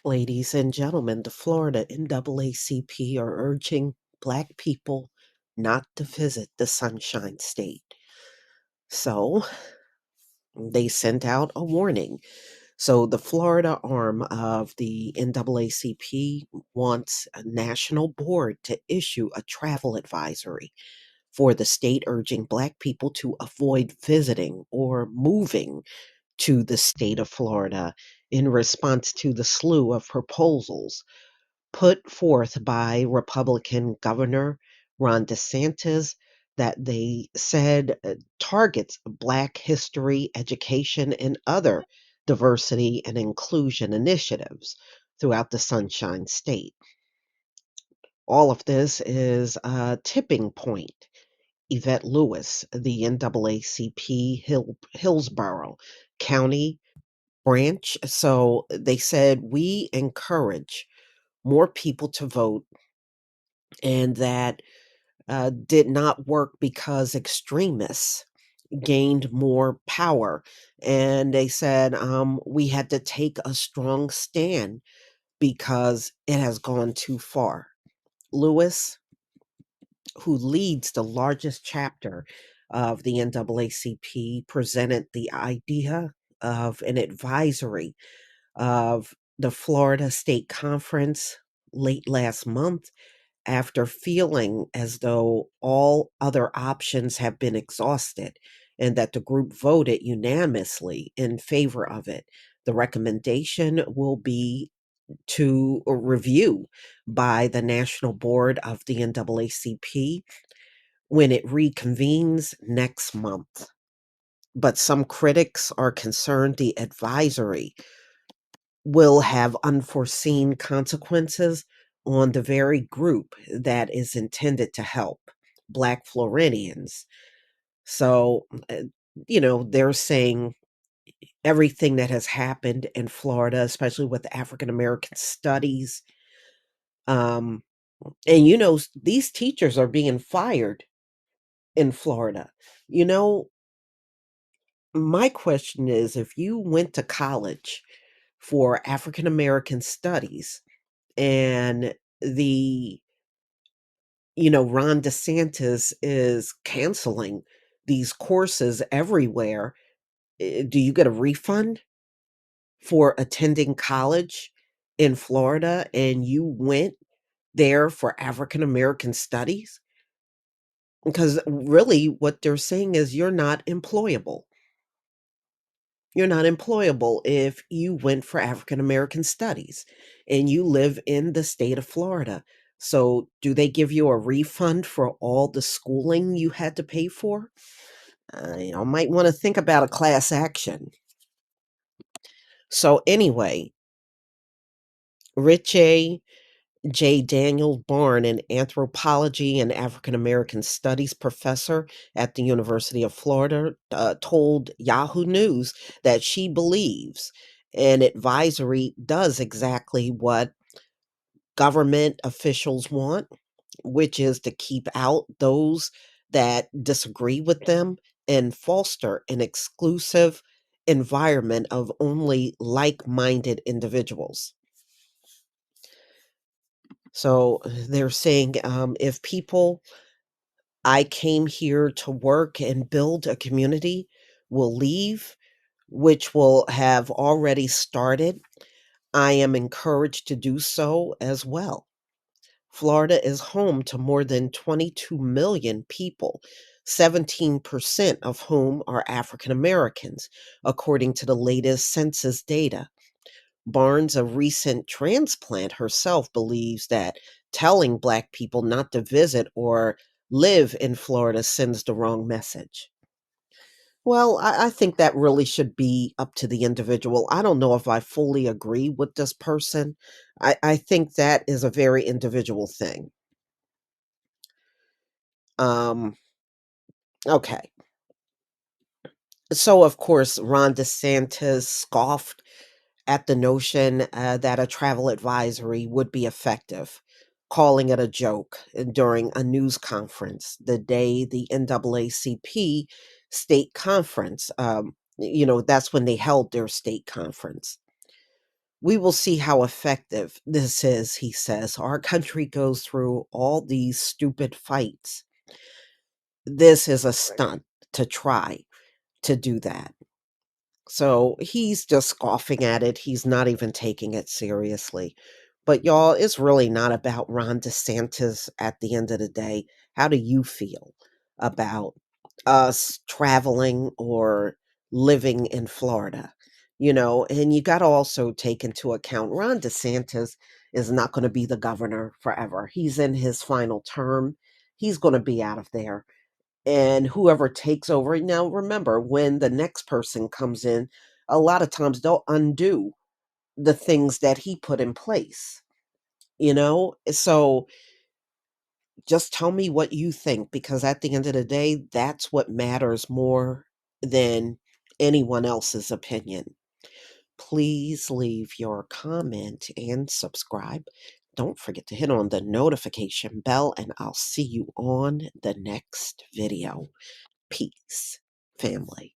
Ladies and gentlemen, the Florida NAACP are urging Black people not to visit the Sunshine State. So they sent out a warning. So the Florida arm of the NAACP wants a national board to issue a travel advisory for the state, urging Black people to avoid visiting or moving to the state of Florida in response to the slew of proposals put forth by Republican Governor Ron DeSantis that they said targets Black history, education, and other diversity and inclusion initiatives throughout the Sunshine State. All of this is a tipping point. Yvette Lewis, the NAACP Hillsborough County branch. So they said, we encourage more people to vote, and that did not work because extremists gained more power. And they said we had to take a strong stand because it has gone too far. Lewis, who leads the largest chapter of the NAACP, presented the idea of an advisory of the Florida State Conference late last month after feeling as though all other options have been exhausted and that the group voted unanimously in favor of it. The recommendation will be to review by the National Board of the NAACP when it reconvenes next month. But some critics are concerned the advisory will have unforeseen consequences on the very group that is intended to help Black Floridians. So, they're saying everything that has happened in Florida, especially with African American studies, um, and these teachers are being fired in Florida. You know, my question is, if you went to college for African American studies and the Ron DeSantis is canceling these courses everywhere, do you get a refund for attending college in Florida and you went there for African American studies? Because really what they're saying is you're not employable. You're not employable if you went for African American studies and you live in the state of Florida. So, do they give you a refund for all the schooling you had to pay for? Might want to think about a class action. So, anyway, Richie J. Daniel Barn, an anthropology and African American studies professor at the University of Florida, told Yahoo News that she believes an advisory does exactly what government officials want, which is to keep out those that disagree with them and foster an exclusive environment of only like minded individuals. So they're saying if people I came here to work and build a community will leave, which will have already started, I am encouraged to do so as well. Florida is home to more than 22 million people, 17% of whom are African Americans, according to the latest census data. Barnes, a recent transplant herself, believes that telling Black people not to visit or live in Florida sends the wrong message. Well, I think that really should be up to the individual. I don't know if I fully agree with this person. I think that is a very individual thing. Um, okay. So, of course, Ron DeSantis scoffed at the notion that a travel advisory would be effective, calling it a joke during a news conference the day the NAACP state conference. That's when they held their state conference. We will see how effective this is, he says. Our country goes through all these stupid fights. This is a stunt to try to do that. So he's just scoffing at it. He's not even taking it seriously. But y'all, it's really not about Ron DeSantis at the end of the day. How do you feel about us traveling or living in Florida? And you got to also take into account Ron DeSantis is not going to be the governor forever. He's in his final term. He's going to be out of there, and whoever takes over. Now, remember, when the next person comes in, a lot of times they'll undo the things that he put in place. So just tell me what you think, because at the end of the day, that's what matters more than anyone else's opinion. Please leave your comment and subscribe. Don't forget to hit on the notification bell, and I'll see you on the next video. Peace, family.